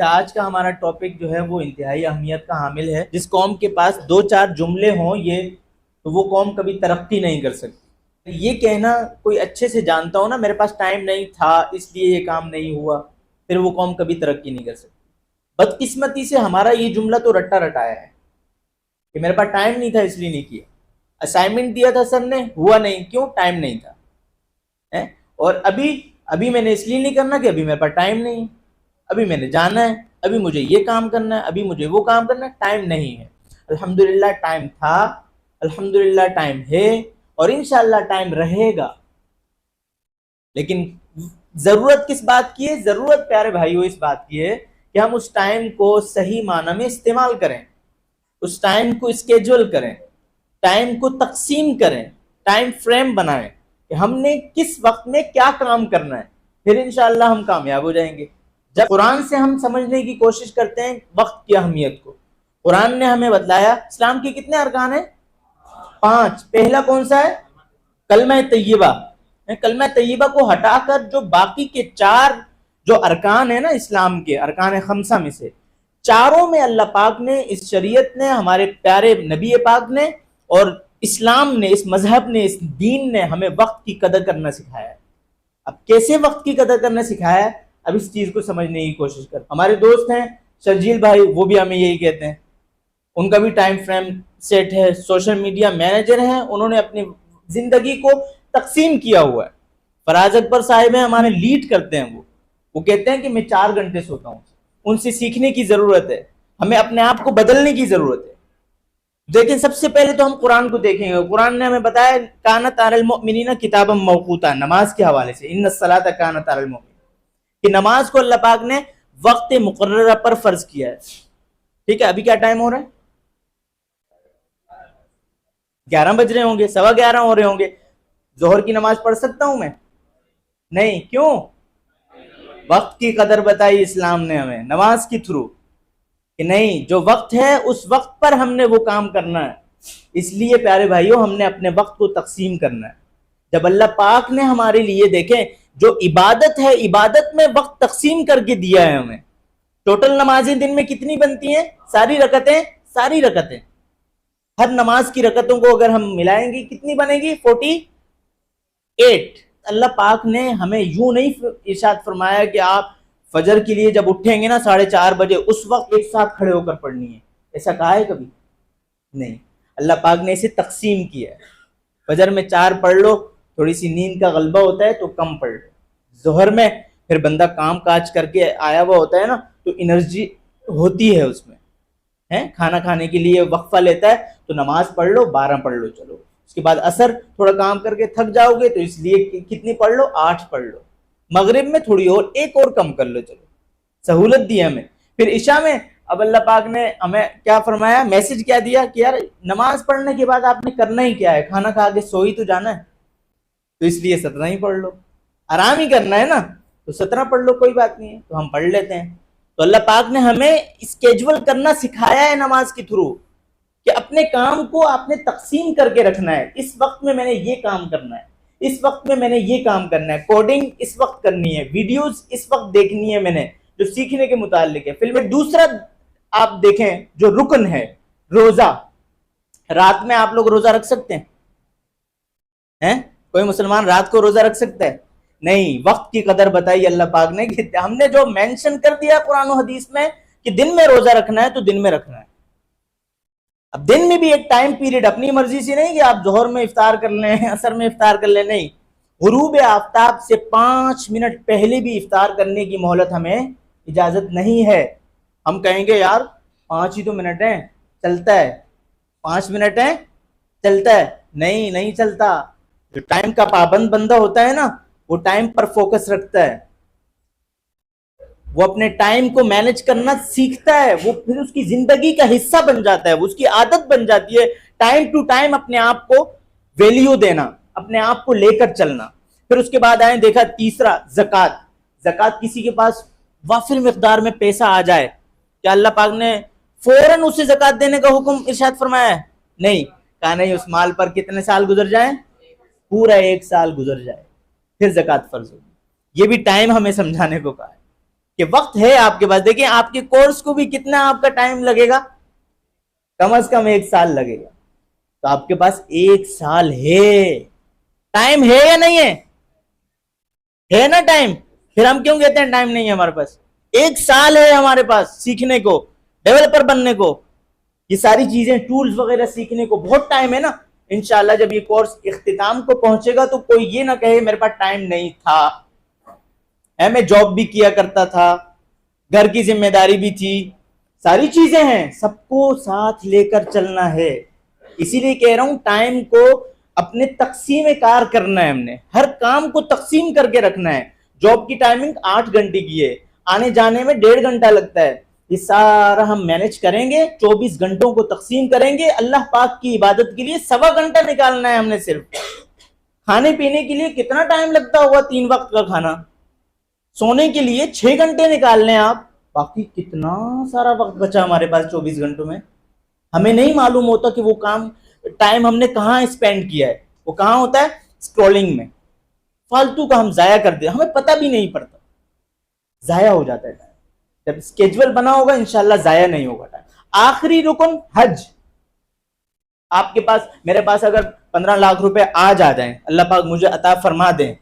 آج کا ہمارا ٹاپک جو ہے وہ انتہائی اہمیت کا حامل ہے. جس قوم کے پاس دو چار جملے ہوں یہ تو وہ قوم کبھی ترقی نہیں کر سکتی. یہ کہنا کوئی اچھے سے جانتا ہو نا میرے پاس ٹائم نہیں تھا اس لیے یہ کام نہیں ہوا، پھر وہ قوم کبھی ترقی نہیں کر سکتی. بدقسمتی سے ہمارا یہ جملہ تو رٹا رٹایا ہے کہ میرے پاس ٹائم نہیں تھا اس لیے نہیں کیا. اسائنمنٹ دیا تھا سر نے، ہوا نہیں، کیوں؟ ٹائم نہیں تھا. اور ابھی میں نے اس لیے نہیں کرنا کہ ابھی میرے پاس ٹائم نہیں ہے، ابھی میں نے جانا ہے، ابھی مجھے یہ کام کرنا ہے، ابھی مجھے وہ کام کرنا ہے، ٹائم نہیں ہے. الحمدللہ ٹائم تھا، الحمدللہ ٹائم ہے، اور انشاءاللہ ٹائم رہے گا. لیکن ضرورت کس بات کی ہے؟ ضرورت پیارے بھائیو اس بات کی ہے کہ ہم اس ٹائم کو صحیح معنی میں استعمال کریں، اس ٹائم کو اسکیجول کریں، ٹائم کو تقسیم کریں، ٹائم فریم بنائیں کہ ہم نے کس وقت میں کیا کام کرنا ہے، پھر انشاءاللہ ہم کامیاب ہو جائیں گے. جب قرآن سے ہم سمجھنے کی کوشش کرتے ہیں وقت کی اہمیت کو، قرآن نے ہمیں بتلایا اسلام کے کتنے ارکان ہیں؟ 5. پہلا کون سا ہے؟ کلمہ طیبہ. کلمہ طیبہ کو ہٹا کر جو باقی کے 4 جو ارکان ہیں نا اسلام کے ارکان خمسہ میں سے، چاروں میں اللہ پاک نے، اس شریعت نے، ہمارے پیارے نبی پاک نے اور اسلام نے، اس مذہب نے، اس دین نے ہمیں وقت کی قدر کرنا سکھایا ہے. اب کیسے وقت کی قدر کرنا سکھایا ہے؟ اب اس چیز کو سمجھنے کی کوشش کر. ہمارے دوست ہیں شرجیل بھائی، وہ بھی ہمیں یہی کہتے ہیں، ان کا بھی ٹائم فریم سیٹ ہے، سوشل میڈیا مینیجر ہیں، انہوں نے اپنی زندگی کو تقسیم کیا ہوا ہے. فراز اکبر صاحب ہیں ہمارے، لیڈ کرتے ہیں، وہ کہتے ہیں کہ میں 4 گھنٹے سوتا ہوں. ان سے سیکھنے کی ضرورت ہے، ہمیں اپنے آپ کو بدلنے کی ضرورت ہے. لیکن سب سے پہلے تو ہم قرآن کو دیکھیں گے. قرآن نے ہمیں بتایا کانت علی المؤمنین کتابا موقوتا، نماز کے حوالے سے، ان الصلاۃ کانت علی المؤمنین، کہ نماز کو اللہ پاک نے وقت مقررہ پر فرض کیا ہے. ٹھیک ہے، ابھی کیا ٹائم ہو رہا ہے؟ 11 بج رہے ہوں گے، 11:15 ہو رہے ہوں گے. ظہر کی نماز پڑھ سکتا ہوں میں؟ نہیں. کیوں؟ وقت کی قدر بتائی اسلام نے ہمیں نماز کے تھرو کہ نہیں، جو وقت ہے اس وقت پر ہم نے وہ کام کرنا ہے. اس لیے پیارے بھائیوں ہم نے اپنے وقت کو تقسیم کرنا ہے. جب اللہ پاک نے ہمارے لیے، دیکھیں، جو عبادت ہے، عبادت میں وقت تقسیم کر کے دیا ہے ہمیں. ٹوٹل نمازیں دن میں کتنی بنتی ہیں؟ ساری رکعتیں. ہر نماز کی رکعتوں کو اگر ہم ملائیں گے کتنی بنے گی؟ 48. اللہ پاک نے ہمیں یوں نہیں ارشاد فرمایا کہ آپ فجر کے لیے جب اٹھیں گے نا 4:30 بجے اس وقت ایک ساتھ کھڑے ہو کر پڑھنی ہے. ایسا کہا ہے کبھی؟ نہیں. اللہ پاک نے اسے تقسیم کیا ہے. فجر میں 4 پڑھ لو، تھوڑی سی نیند کا غلبہ ہوتا ہے تو کم پڑھ لو. ظہر میں پھر بندہ کام کاج کر کے آیا ہوا ہوتا ہے نا تو انرجی ہوتی ہے اس میں، کھانا کھانے کے لیے وقفہ لیتا ہے تو نماز پڑھ لو، 12 پڑھ لو. چلو اس کے بعد عصر تھوڑا کام کر کے تھک جاؤ گے تو اس لیے کتنی پڑھ لو؟ 8 پڑھ لو. مغرب میں تھوڑی اور ایک اور کم کر لو. چلو سہولت دی ہمیں. پھر عشاء میں اب اللہ پاک نے ہمیں کیا فرمایا؟ میسج کیا دیا کہ یار نماز پڑھنے کے بعد آپ نے کرنا ہی کیا ہے؟ کھانا کھا کے سو ہی تو جانا ہے، تو اس لیے 17 ہی پڑھ لو. آرام ہی کرنا ہے نا تو 17 پڑھ لو، کوئی بات نہیں ہے. تو ہم پڑھ لیتے ہیں. تو اللہ پاک نے ہمیں اسکیجول کرنا سکھایا ہے نماز کے تھرو کہ اپنے کام کو آپ نے تقسیم کر کے رکھنا ہے. اس وقت میں نے یہ کام کرنا ہے، اس وقت میں نے یہ کام کرنا ہے، کوڈنگ اس وقت کرنی ہے، ویڈیوز اس وقت دیکھنی ہے میں نے جو سیکھنے کے متعلق ہے. فلم دوسرا آپ دیکھیں جو رکن ہے روزہ. رات میں آپ لوگ روزہ رکھ سکتے ہیں؟ کوئی مسلمان رات کو روزہ رکھ سکتا ہے؟ نہیں. وقت کی قدر بتائی اللہ پاک نے کہ ہم نے جو مینشن کر دیا قرآن و حدیث میں کہ دن میں روزہ رکھنا ہے تو دن میں رکھنا ہے. اب دن میں بھی ایک ٹائم پیریڈ، اپنی مرضی سے نہیں کہ آپ ظہر میں افطار کر لیں، عصر میں افطار کر لیں. نہیں، غروب آفتاب سے 5 منٹ پہلے بھی افطار کرنے کی مہلت ہمیں اجازت نہیں ہے. ہم کہیں گے یار 5 ہی تو منٹ ہیں، چلتا ہے، 5 منٹ ہیں چلتا ہے. نہیں چلتا. جو ٹائم کا پابند بندہ ہوتا ہے نا وہ ٹائم پر فوکس رکھتا ہے، وہ اپنے ٹائم کو مینج کرنا سیکھتا ہے، وہ پھر اس کی زندگی کا حصہ بن جاتا ہے، وہ اس کی عادت بن جاتی ہے ٹائم ٹو ٹائم اپنے آپ کو ویلیو دینا، اپنے آپ کو لے کر چلنا. پھر اس کے بعد آئیں دیکھا تیسرا زکوٰۃ. زکوٰۃ کسی کے پاس وافر مقدار میں پیسہ آ جائے کیا اللہ پاک نے فوراً اسے زکوٰۃ دینے کا حکم ارشاد فرمایا ہے؟ نہیں. کہا نہیں، اس مال پر کتنے سال گزر جائیں؟ پورا 1 سال گزر جائے پھر زکوٰۃ فرض ہوگی. یہ بھی ٹائم ہمیں سمجھانے کو کہا ہے. کہ وقت ہے آپ کے پاس. دیکھیں آپ کے کورس کو بھی کتنا آپ کا ٹائم لگے گا, کم از کم 1 سال لگے گا. تو آپ کے پاس 1 سال ہے, ٹائم ہے یا نہیں ہے نا ٹائم. پھر ہم کیوں کہتے ہیں ٹائم نہیں ہے ہمارے پاس؟ 1 سال ہے ہمارے پاس سیکھنے کو, ڈیولپر بننے کو, یہ ساری چیزیں ٹولز وغیرہ سیکھنے کو بہت ٹائم ہے نا. انشاءاللہ جب یہ کورس اختتام کو پہنچے گا تو کوئی یہ نہ کہے میرے پاس ٹائم نہیں تھا, میں جاب بھی کیا کرتا تھا, گھر کی ذمہ داری بھی تھی, ساری چیزیں ہیں, سب کو ساتھ لے کر چلنا ہے. اسی لیے کہہ رہا ہوں ٹائم کو اپنے تقسیم کار کرنا ہے, ہم نے ہر کام کو تقسیم کر کے رکھنا ہے. جاب کی ٹائمنگ 8 گھنٹے کی ہے, آنے جانے میں 1.5 گھنٹہ لگتا ہے, یہ سارا ہم مینج کریں گے, 24 گھنٹوں کو تقسیم کریں گے. اللہ پاک کی عبادت کے لیے 1.25 گھنٹہ نکالنا ہے ہم نے صرف. کھانے پینے کے لیے کتنا ٹائم لگتا ہوگا, 3 وقت کا کھانا. سونے کے لیے 6 گھنٹے نکال لیں آپ, باقی کتنا سارا وقت بچا ہمارے پاس 24 گھنٹوں میں. ہمیں نہیں معلوم ہوتا کہ وہ کام ٹائم ہم نے کہاں اسپینڈ کیا ہے. وہ کہاں ہوتا ہے؟ اسکرولنگ میں. فالتو کا ہم ضائع کر دیں, ہمیں پتہ بھی نہیں پڑتا, ضائع ہو جاتا ہے ٹائم. جب اسکیجول بنا ہوگا انشاءاللہ ضائع نہیں ہوگا ٹائم. آخری رکن حج. آپ کے پاس, میرے پاس اگر 15 لاکھ روپے آج آ جائیں, اللہ پاک مجھے عطا فرما دیں,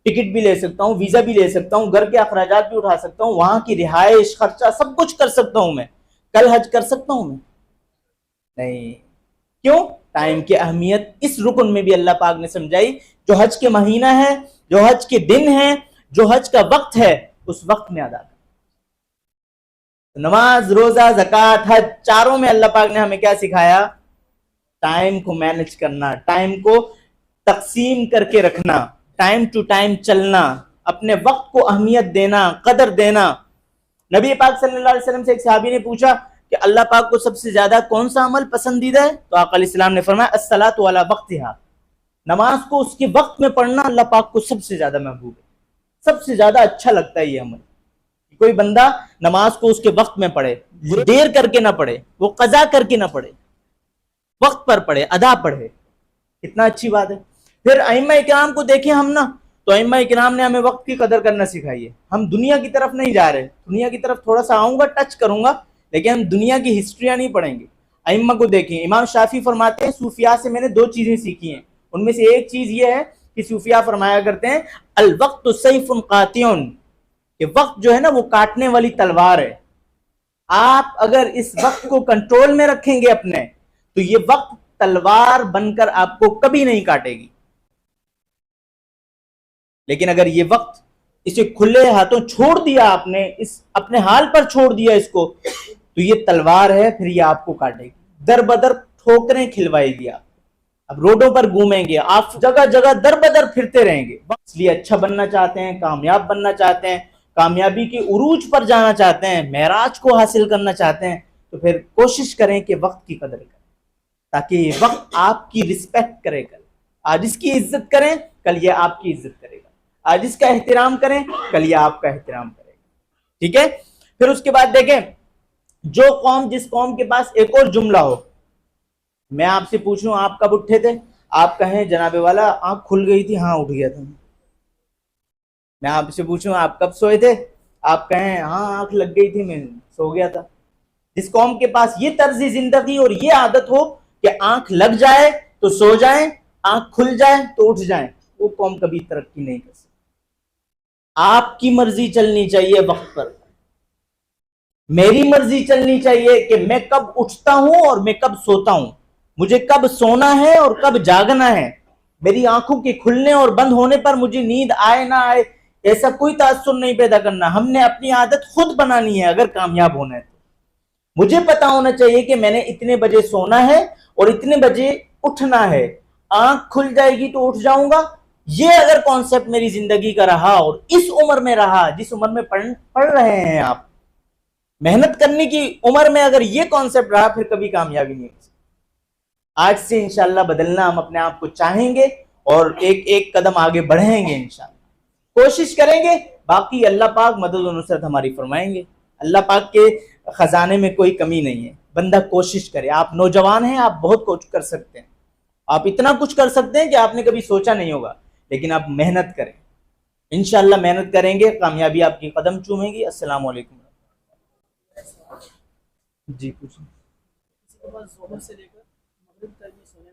ٹکٹ بھی لے سکتا ہوں, ویزا بھی لے سکتا ہوں, گھر کے اخراجات بھی اٹھا سکتا ہوں, وہاں کی رہائش خرچہ سب کچھ کر سکتا ہوں میں, کل حج کر سکتا ہوں میں؟ نہیں. کیوں؟ ٹائم کی اہمیت اس رکن میں بھی اللہ پاک نے سمجھائی. جو حج کے مہینہ ہے, جو حج کے دن ہے, جو حج کا وقت ہے, اس وقت میں ادا کر. نماز, روزہ, زکوٰۃ, حج, چاروں میں اللہ پاک نے ہمیں کیا سکھایا؟ ٹائم کو مینج کرنا, ٹائم کو تقسیم کر کے رکھنا, ٹائم ٹو ٹائم چلنا, اپنے وقت کو اہمیت دینا, قدر دینا. نبی پاک صلی اللہ علیہ وسلم سے ایک صحابی نے پوچھا کہ اللہ پاک کو سب سے زیادہ کون سا عمل پسندیدہ ہے؟ تو آقا علیہ السلام نے فرمایا الصلاۃ علی وقتہا, نماز کو اس کے وقت میں پڑھنا اللہ پاک کو سب سے زیادہ محبوب ہے, سب سے زیادہ اچھا لگتا ہے یہ عمل. کوئی بندہ نماز کو اس کے وقت میں پڑھے, دیر کر کے نہ پڑھے, وہ قضا کر کے نہ پڑھے, وقت پر پڑھے, ادا پڑھے, کتنا اچھی بات ہے. پھر ائمہ اکرام کو دیکھیں ہم نا, تو ائمہ اکرام نے ہمیں وقت کی قدر کرنا سکھائی ہے. ہم دنیا کی طرف نہیں جا رہے, دنیا کی طرف تھوڑا سا آؤں گا, ٹچ کروں گا, لیکن ہم دنیا کی ہسٹریاں نہیں پڑھیں گے. ائمہ کو دیکھیں, امام شافعی فرماتے ہیں صوفیاء سے میں نے 2 چیزیں سیکھی ہیں. ان میں سے ایک چیز یہ ہے کہ صوفیاء فرمایا کرتے ہیں الوقت سیف قاطع, کہ وقت جو ہے نا وہ کاٹنے والی تلوار ہے. آپ اگر اس وقت کو کنٹرول میں رکھیں گے اپنے, تو یہ وقت تلوار بن کر آپ کو کبھی نہیں کاٹے گی. لیکن اگر یہ وقت اسے کھلے ہاتھوں چھوڑ دیا آپ نے, اس اپنے حال پر چھوڑ دیا اس کو, تو یہ تلوار ہے, پھر یہ آپ کو کاٹے گی, در بدر ٹھوکریں کھلوائے گی. آپ اب روڈوں پر گھومیں گے, آپ جگہ جگہ در بدر پھرتے رہیں گے. اس لیے اچھا بننا چاہتے ہیں, کامیاب بننا چاہتے ہیں, کامیابی کے عروج پر جانا چاہتے ہیں, معراج کو حاصل کرنا چاہتے ہیں, تو پھر کوشش کریں کہ وقت کی قدر کریں, تاکہ یہ وقت آپ کی رسپیکٹ کرے. کل آج اس کی عزت کریں, کل یہ آپ کی عزت کرے گا. آج اس کا احترام کریں, کل یہ آپ کا احترام کرے گا. ٹھیک ہے. پھر اس کے بعد دیکھیں, جو قوم, جس قوم کے پاس ایک اور جملہ ہو, میں آپ سے پوچھوں آپ کب اٹھے تھے, آپ کہیں جناب والا آنکھ کھل گئی تھی, ہاں اٹھ گیا تھا. میں آپ سے پوچھوں آپ کب سوئے تھے, آپ کہیں ہاں آنکھ لگ گئی تھی, میں سو گیا تھا. جس قوم کے پاس یہ طرز زندگی اور یہ عادت ہو کہ آنکھ لگ جائے تو سو جائیں, آنکھ کھل جائے تو اٹھ جائیں, وہ قوم کبھی ترقی نہیں کر سکتی. آپ کی مرضی چلنی چاہیے وقت پر, میری مرضی چلنی چاہیے کہ میں کب اٹھتا ہوں اور میں کب سوتا ہوں, مجھے کب سونا ہے اور کب جاگنا ہے. میری آنکھوں کے کھلنے اور بند ہونے پر مجھے نیند آئے نہ آئے, ایسا کوئی تاثر نہیں پیدا کرنا. ہم نے اپنی عادت خود بنانی ہے. اگر کامیاب ہونا ہے تو مجھے پتا ہونا چاہیے کہ میں نے اتنے بجے سونا ہے اور اتنے بجے اٹھنا ہے. آنکھ کھل جائے گی تو اٹھ جاؤں گا. یہ اگر کانسیپٹ میری زندگی کا رہا اور اس عمر میں رہا, جس عمر میں پڑھ رہے ہیں آپ, محنت کرنے کی عمر میں اگر یہ کانسیپٹ رہا, پھر کبھی کامیابی نہیں ہو سکتی. آج سے انشاءاللہ بدلنا ہم اپنے آپ کو چاہیں گے اور ایک ایک قدم آگے بڑھیں گے, انشاءاللہ کوشش کریں گے. باقی اللہ پاک مدد و نصرت ہماری فرمائیں گے. اللہ پاک کے خزانے میں کوئی کمی نہیں ہے. بندہ کوشش کرے. آپ نوجوان ہیں, آپ بہت کچھ کر سکتے ہیں, آپ اتنا کچھ کر سکتے ہیں کہ آپ نے کبھی سوچا نہیں ہوگا, لیکن آپ محنت کریں. انشاءاللہ محنت کریں گے، کامیابی آپ کی قدم چومے گی۔ السلام علیکم۔ جی پوچھیں۔